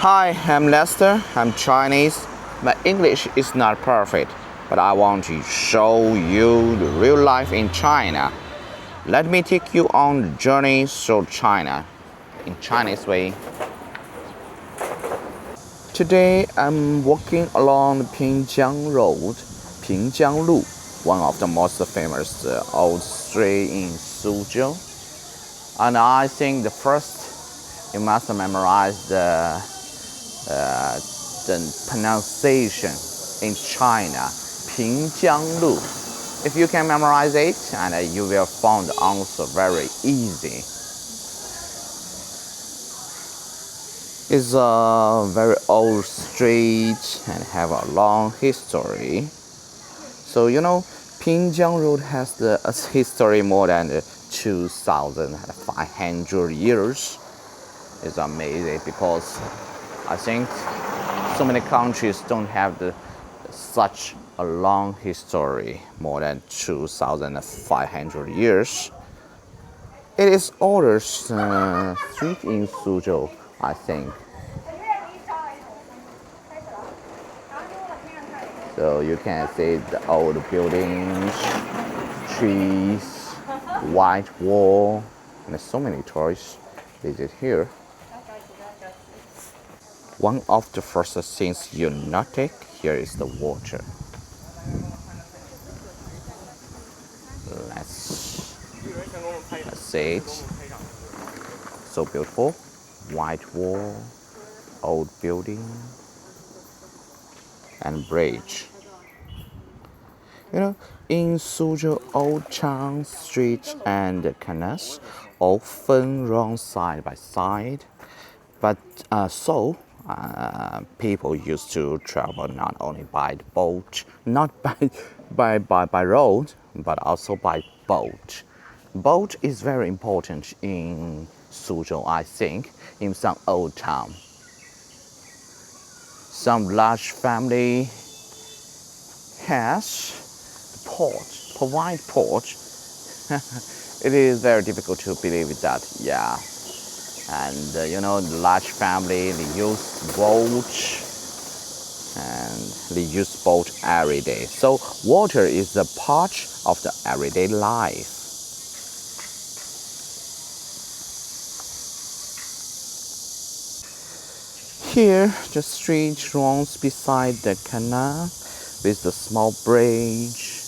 Hi, I'm Lester. I'm Chinese. My English is not perfect, but I want to show you the real life in China. Let me take you on the journey through China in Chinese way. Today I'm walking along the Pingjiang Road, Pingjiang Lu, one of the most famous old streets in Suzhou. And I think the first you must memorize the pronunciation in China, Pingjiang Lu. If you can memorize it, and you will find the answer very easy. It's a very old street and have a long history. So Pingjiang Road has a history more than 2,500 years. It's amazing because I think so many countries don't have such a long history, more than 2,500 years. It is oldest street in Suzhou, I think. So you can see the old buildings, trees, white wall, and so many tourists visit here. One of the first things you notice here is the water. Let's see it. So beautiful. White wall, old building, and bridge. In Suzhou, old town streets and canals often run side by side. But people used to travel not only by boat, not by road, but also by boat. Boat is very important in Suzhou, I think, in some old town. Some large family has provide port. It is very difficult to believe that, yeah. And the large family, they use boat and they use boat every day. So water is a part of the everyday life. Here, the street runs beside the canal with the small bridge,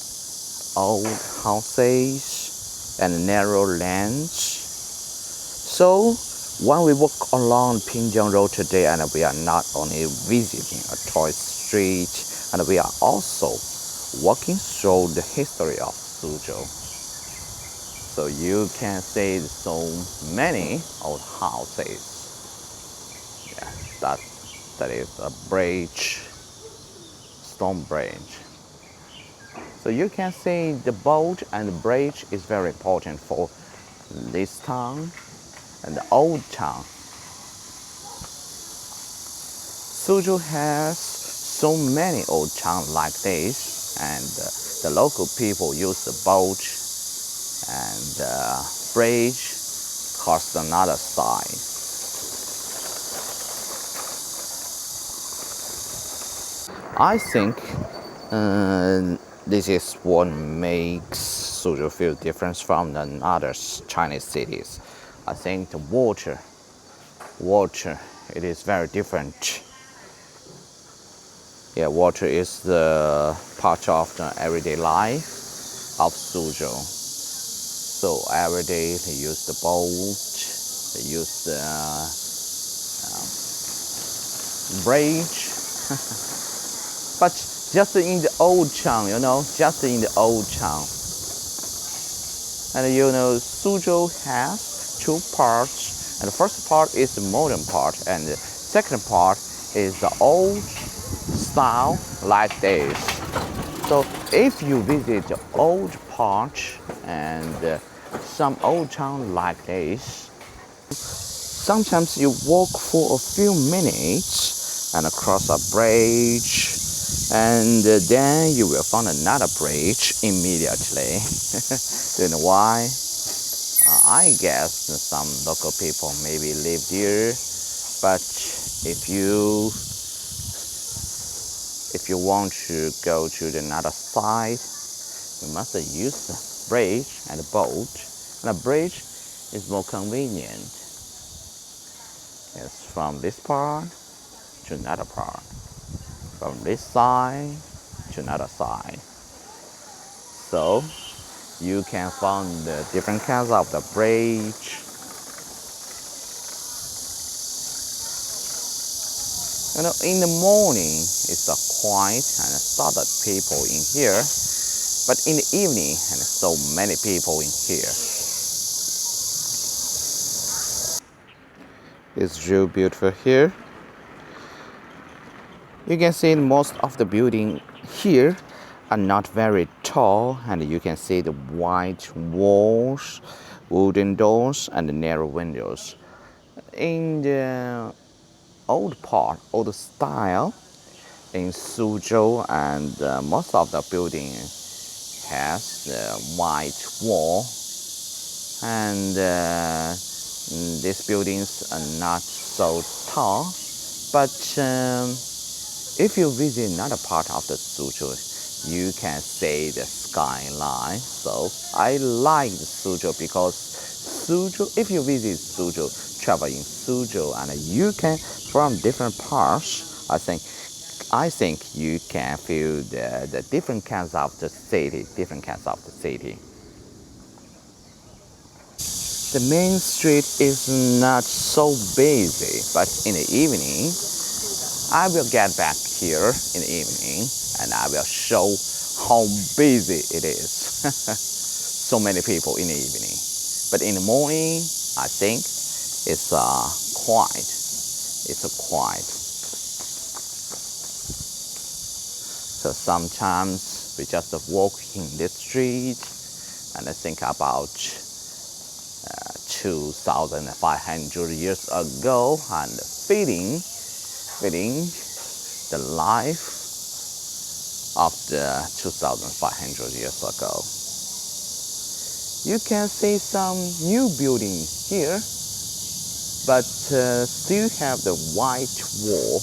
old houses, and narrow lanes. So when we walk along Pingjiang Road today, and we are not only visiting a tourist street, and we are also walking through the history of Suzhou. So you can see so many old houses. Yeah, that is a bridge, stone bridge. So you can see the boat and the bridge is very important for this town and the old town. Suzhou has so many old towns like this, and the local people use the boat and bridge across another side. I think this is what makes Suzhou feel different from the other Chinese cities. I think the water, it is very different. Yeah, water is the part of the everyday life of Suzhou. So every day they use the boat, they use the bridge. But just in the old town, just in the old town. And Suzhou has two parts. And the first part is the modern part, and the second part is the old style like this. So if you visit the old part and some old town like this, sometimes you walk for a few minutes and across a bridge, and then you will find another bridge immediately. Do you know why? I guess some local people maybe live there, but If you want to go to the other side, you must use the bridge and the boat. And a bridge is more convenient. Yes, from this part to another part, from this side to another side. So you can find the different kinds of the bridge. In the morning, it's a quiet and solid people in here, but in the evening, and so many people in here. It's real beautiful here. You can see most of the building here are not very tall, and you can see the white walls, wooden doors, and the narrow windows. In the old style, in Suzhou, and most of the building has the white wall, and these buildings are not so tall, but if you visit another part of the Suzhou, you can see the skyline. So I like Suzhou because Suzhou, if you visit Suzhou, travel in Suzhou, and you can from different parts, I think you can feel the different kinds of the city, The main street is not so busy, but in the evening, I will get back here in the evening and I will show how busy it is. So many people in the evening. But in the morning, I think it's quiet. Quiet. So sometimes we just walk in this street and I think about 2,500 years ago and feeling the life of the 2,500 years ago. You can see some new building here, but still have the white wall.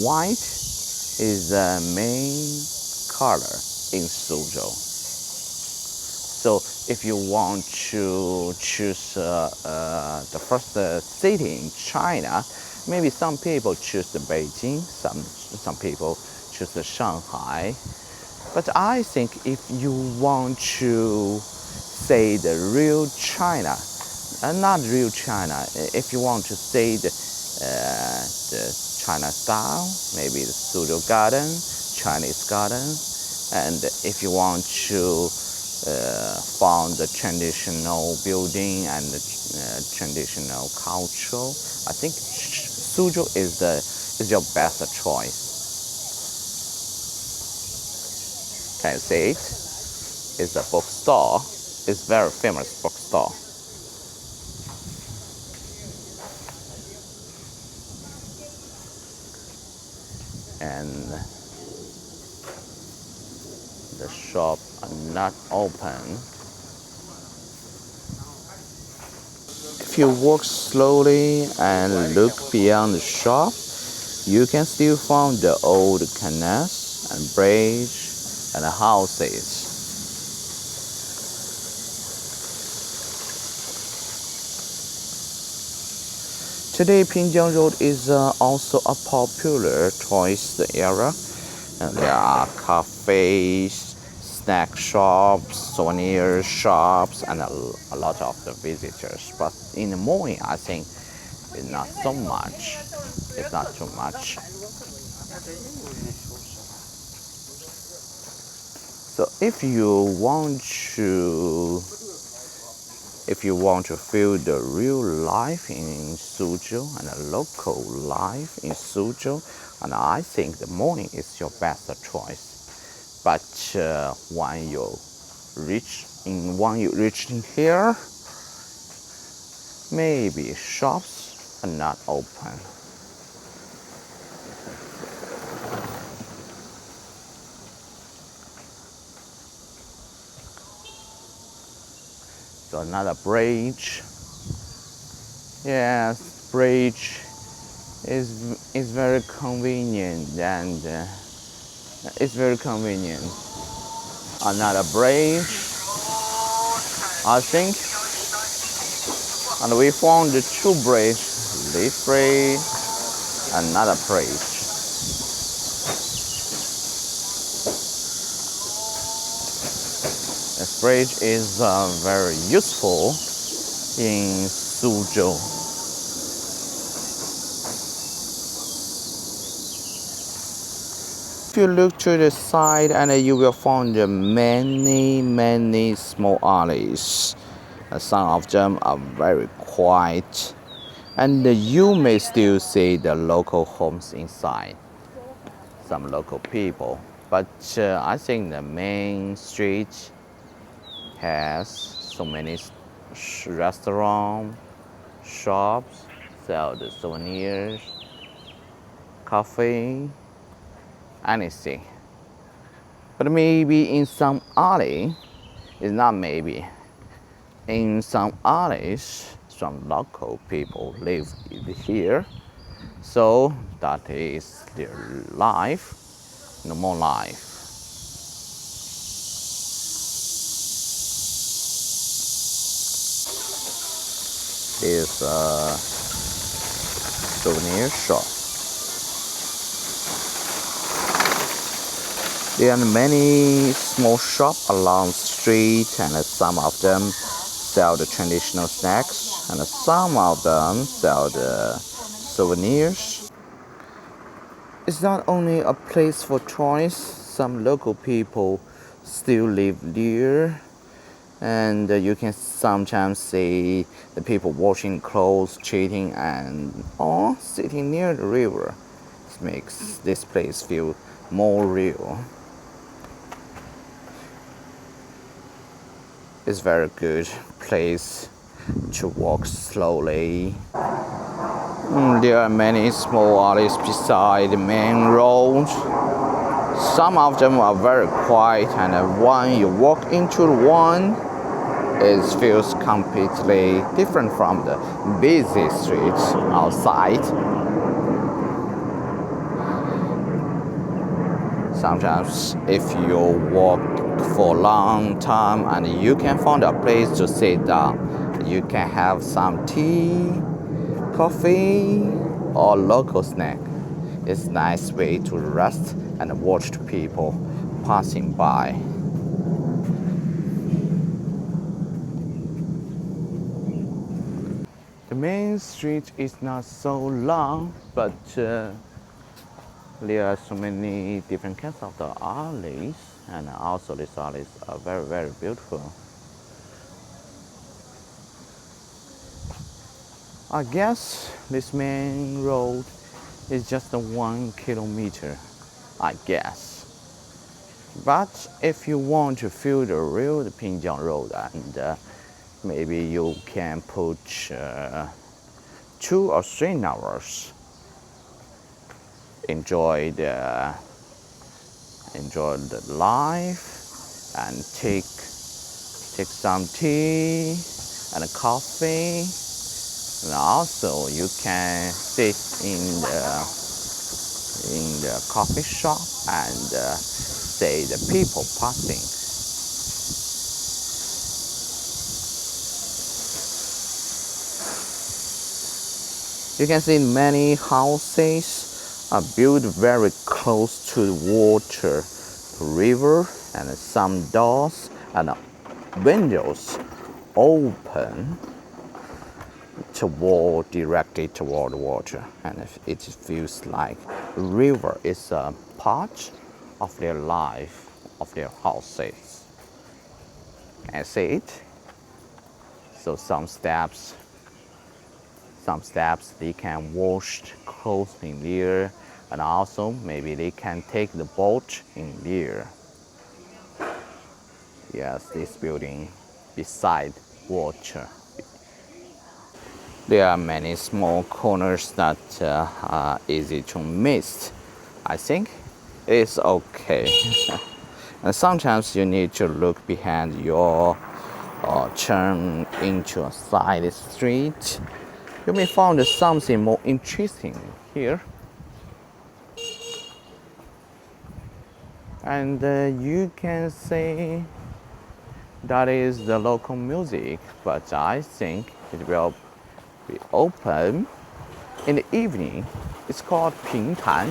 White is the main color in Suzhou. So if you want to choose the first city in China, maybe some people choose the Beijing, some people choose the Shanghai. But I think if you want to say the real China, not real China, if you want to say the China style, maybe the Suzhou Garden, Chinese Garden, and if you want to found the traditional building and the traditional culture, I think Suzhou is your best choice. Can you see it? It's a bookstore. It's a very famous bookstore. And the shop are not open. If you walk slowly and look beyond the shop, you can still find the old canals and bridge and houses. Today, Pingjiang Road is also a popular tourist area. And there are cafes, snack shops, souvenir shops, and a lot of the visitors. But in the morning, I think it's not so much. It's not too much. So if you want to feel the real life in Suzhou and the local life in Suzhou, and I think the morning is your best choice. But when you reach in here, maybe shops are not open. So another bridge. Yes, bridge is very convenient and it's very convenient. Another bridge, I think, and we found the two bridges, this bridge, another bridge. This bridge is very useful in Suzhou. If you look to the side, and you will find many small alleys. Some of them are very quiet, and you may still see the local homes inside. Some local people, but I think the main street has so many restaurants, shops, sell the souvenirs, coffee, anything. But maybe in some alley, it's not maybe. In some alleys, some local people live here, so that is their life, normal life. Is a souvenir shop. There are many small shops along the street, and some of them sell the traditional snacks, and some of them sell the souvenirs. It's not only a place for tourists, some local people still live there, and you can sometimes see the people washing clothes, cheating, and or sitting near the river. It makes this place feel more real. It's very good place to walk slowly. There are many small alleys beside the main road. Some of them are very quiet, and when you walk into one, it feels completely different from the busy streets outside. Sometimes if you walk for a long time and you can find a place to sit down, you can have some tea, coffee, or local snack. It's a nice way to rest and watch the people passing by. The main street is not so long, but there are so many different kinds of the alleys, and also these alleys are very beautiful. I guess this main road is just 1 kilometer, I guess. But if you want to feel the real Pingjiang Road, and maybe you can put 2 or 3 hours. Enjoy the life and take some tea and coffee, and also you can sit in the coffee shop and see the people passing. You can see many houses are built very close to the water, river, and some doors and windows open directly toward the water, and it feels like the river is a part of their life, of their houses. I see it. So some steps they can wash clothes in there, and also maybe they can take the boat in there. Yes, this building beside water. There are many small corners that are easy to miss. I think it's okay. And sometimes you need to look behind your or turn into a side street You may find something more interesting here. And you can say that is the local music, but I think it will be open in the evening. It's called Pingjiang.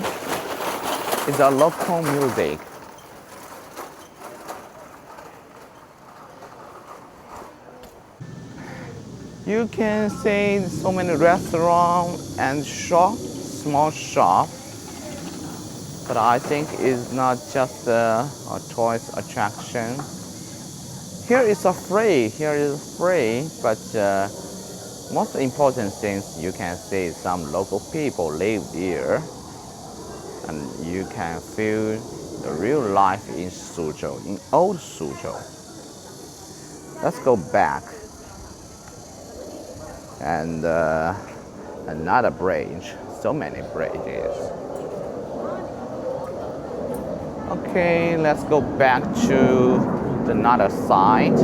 It's a local music. You can see so many restaurants and shops, small shop, but I think it's not just a tourist attraction. Here is a free, but most important things you can see some local people live here, and you can feel the real life in Suzhou, in old Suzhou. Let's go back and another bridge. So many bridges. Okay, let's go back to the other side.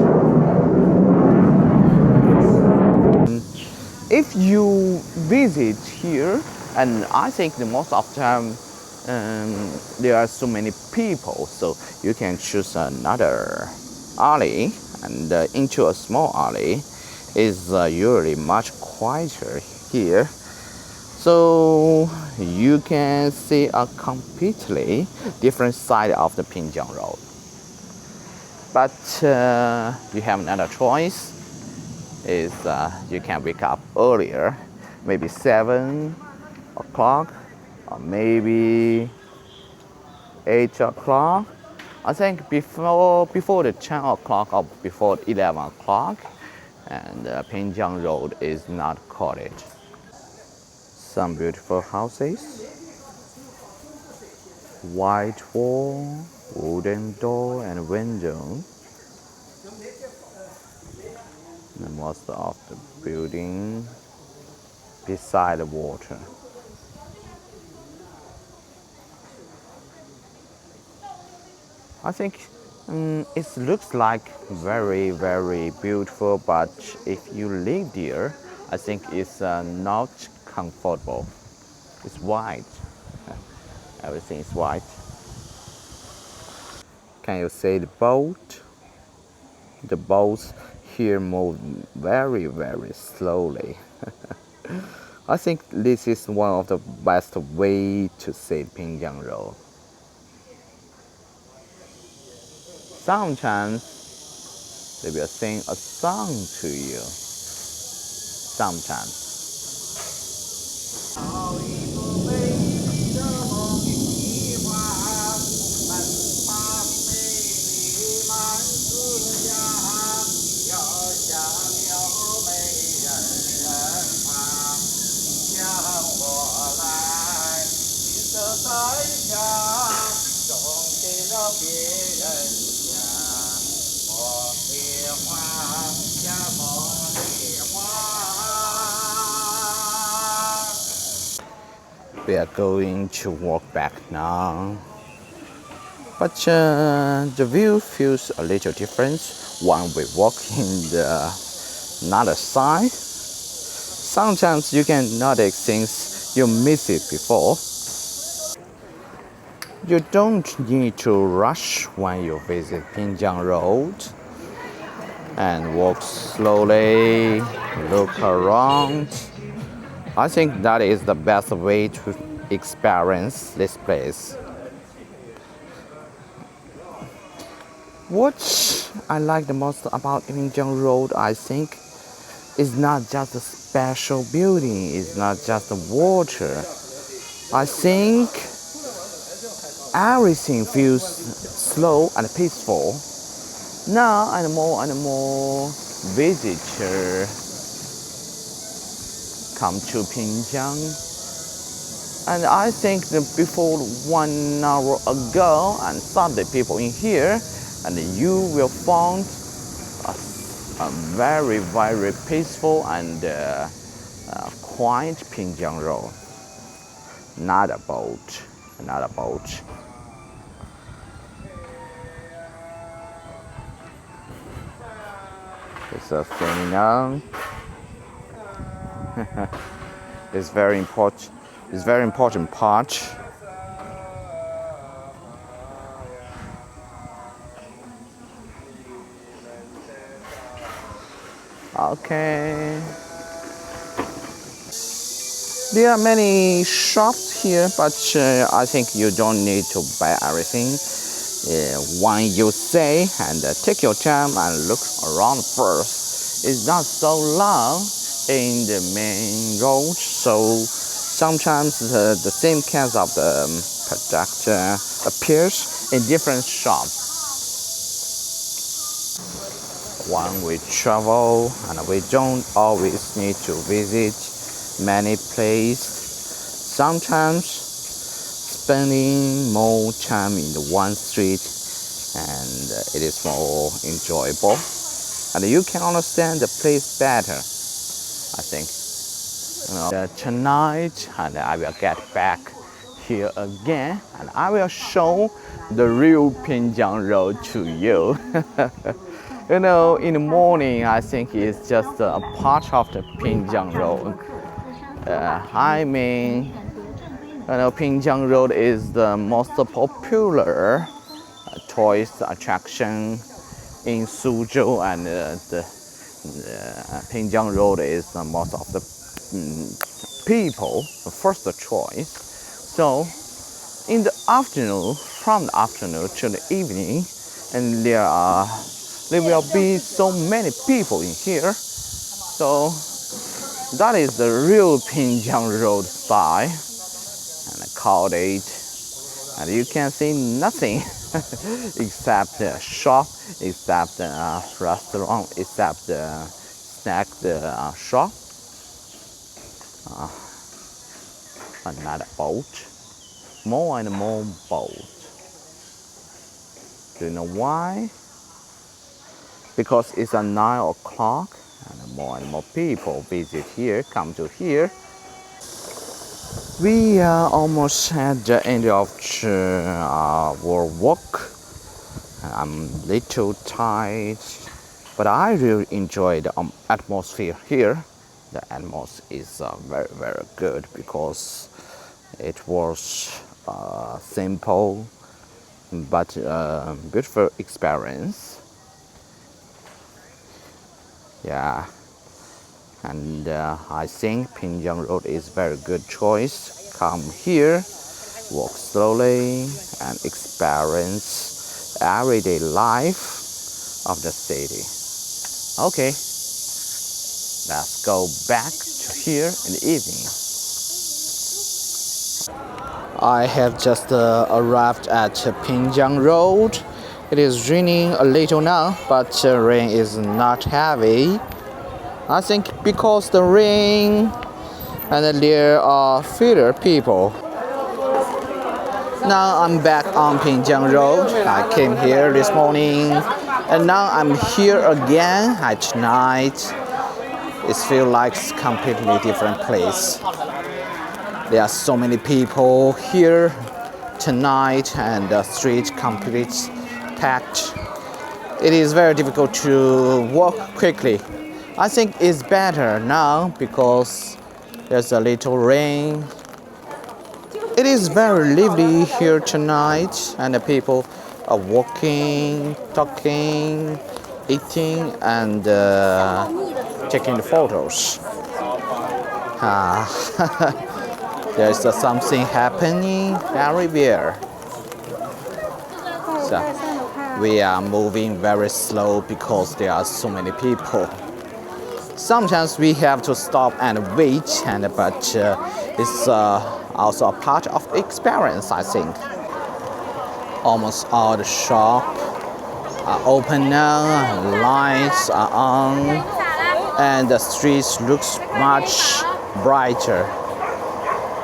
If you visit here, and I think the most of the time there are so many people, so you can choose another alley, and into a small alley is usually much quieter here. So you can see a completely different side of the Pingjiang Road. But you have another choice. Is you can wake up earlier, maybe 7 o'clock, or maybe 8 o'clock. I think before the 10 o'clock or before 11 o'clock, and Pingjiang Road is not crowded. Some beautiful houses, white wall, wooden door and window. And most of the building beside the water. I think it looks like very beautiful, but if you live there, I think it's not comfortable. It's white. Everything is white. Can you see the boat? The boats here move very slowly. I think this is one of the best way to see Pingjiang Road. Sometimes they will sing a song to you. Sometimes. We are going to walk back now. But the view feels a little different when we walk in the another side. Sometimes you can notice things you missed it before. You don't need to rush when you visit Pingjiang Road, and walk slowly, look around. I think that is the best way to experience this place. What I like the most about Pingjiang Road, I think, is not just a special building, it's not just the water. I think everything feels slow and peaceful. Now and more visitors come to Pingjiang, and I think that before 1 hour ago, and Sunday people in here, and you will find a very peaceful and quiet Pingjiang Road. Not a boat. It's a seminar. It's very important. It's very important part. Okay. There are many shops here, but I think you don't need to buy everything. When you say and take your time and look around first. It's not so long in the main road, so sometimes the same kinds of the product appears in different shops. When we travel and we don't always need to visit many places, sometimes spending more time in the one street and it is more enjoyable and you can understand the place better, I think. Tonight and I will get back here again and I will show the real Pingjiang Road to you. In the morning, I think it's just a part of the Pingjiang Road. Pingjiang Road is the most popular tourist attraction in Suzhou, and the Pingjiang Road is the most of the people, the first choice. So, in the afternoon, from the afternoon to the evening, and there will be so many people in here. So that is the real Pingjiang Road style, and I called it. And you can see nothing except the shop, except the restaurant, except the snack shop. Another boat, more and more boats. Do you know why? Because it's 9 o'clock and more people visit here, come to here. We are almost at the end of our walk. I'm a little tired, but I really enjoy the atmosphere here. The atmosphere is very, very good because it was simple but beautiful experience. Yeah, and I think Pingjiang Road is very good choice. Come here, walk slowly, and experience everyday life of the city. Okay, let's go back to here in the evening. I have just arrived at Pingjiang Road. It is raining a little now, but the rain is not heavy. I think because the rain and there are fewer people. Now I'm back on Pingjiang Road. I came here this morning and now I'm here again at night. It feels like a completely different place. There are so many people here tonight and the street completely packed. It is very difficult to walk quickly. I think it's better now because there's a little rain. It is very lively here tonight and the people are walking, talking, eating and taking the photos. There's something happening everywhere. So we are moving very slow because there are so many people. Sometimes we have to stop and wait, but it's also a part of the experience, I think. Almost all the shops are open now, lights are on, and the streets looks much brighter.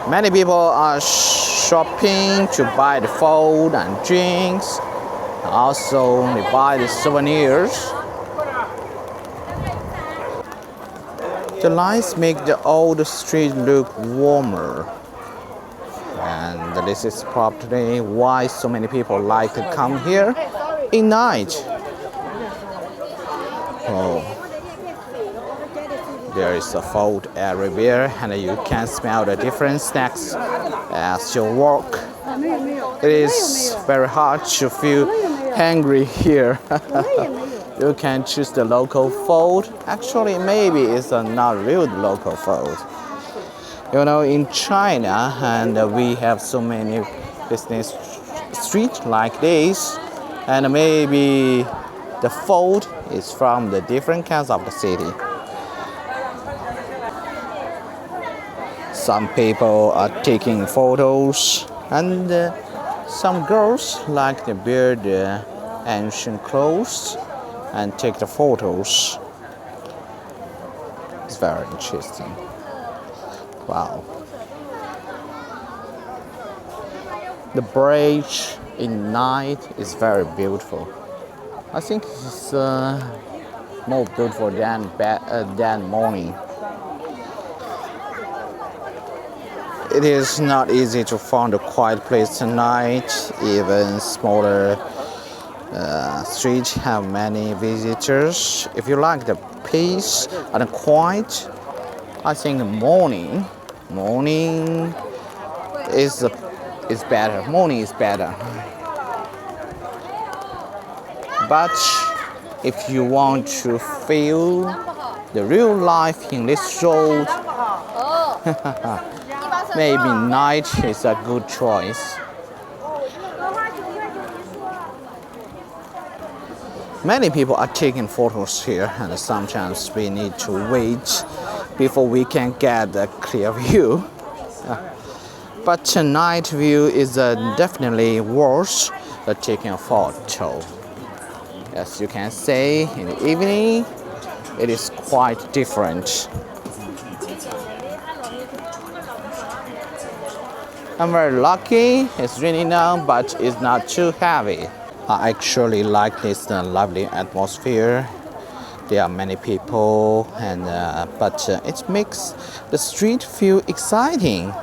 Many people are shopping to buy the food and drinks. Also, they buy the souvenirs. The lights make the old street look warmer. And this is probably why so many people like to come here at night. Oh. There is a food everywhere, and you can smell the different snacks as you walk. It is very hard to feel hungry here. You can choose the local food. Actually, maybe it's not real local food. You know, in China, and we have so many business streets like this, and maybe the food is from the different kinds of the city. Some people are taking photos, and some girls like to wear the ancient clothes and take the photos. It's very interesting. Wow. The bridge in night is very beautiful. I think it's more beautiful than morning. It is not easy to find a quiet place tonight. Even smaller streets have many visitors. If you like the peace and quiet, I think morning is better. Morning is better. But if you want to feel the real life in this road, maybe night is a good choice. Many people are taking photos here, and sometimes we need to wait before we can get a clear view. But tonight view is definitely worth taking a photo. As you can see, in the evening, it is quite different. I'm very lucky. It's raining now, but it's not too heavy. I actually like this lovely atmosphere. There are many people, but it makes the street feel exciting.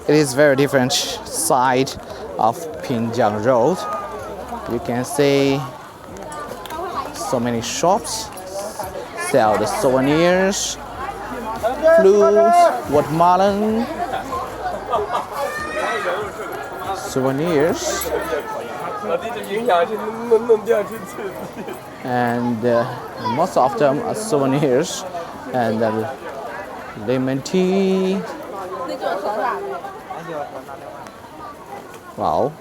It is very different side of Pingjiang Road. You can see so many shops sell the souvenirs, fruits, watermelon, souvenirs, and most of them are souvenirs, and lemon tea. Wow.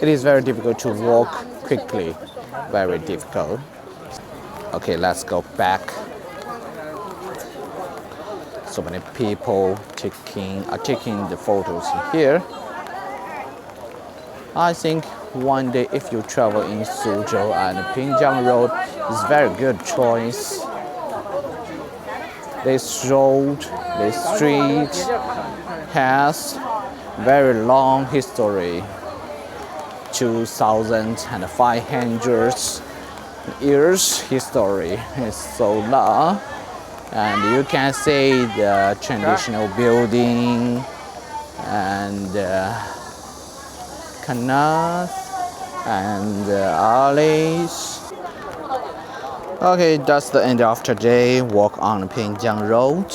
It is very difficult to walk quickly, very difficult. Okay, let's go back. So many people are taking the photos here. I think one day if you travel in Suzhou and Pingjiang Road, is very good choice. This road, this street has very long history. 2,500 years history. It's so long, and you can see the traditional building and canals and alleys. Okay, that's the end of today walk on Pingjiang Road.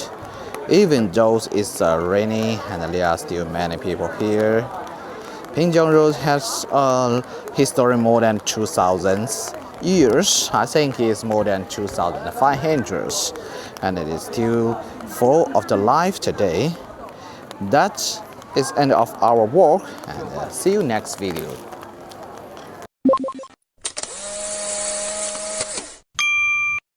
Even though it's rainy and there are still many people here, Pingjiang Road has a history more than 2,000 years. I think it's more than 2,500, and it is still full of the life today. That is end of our walk, and see you next video.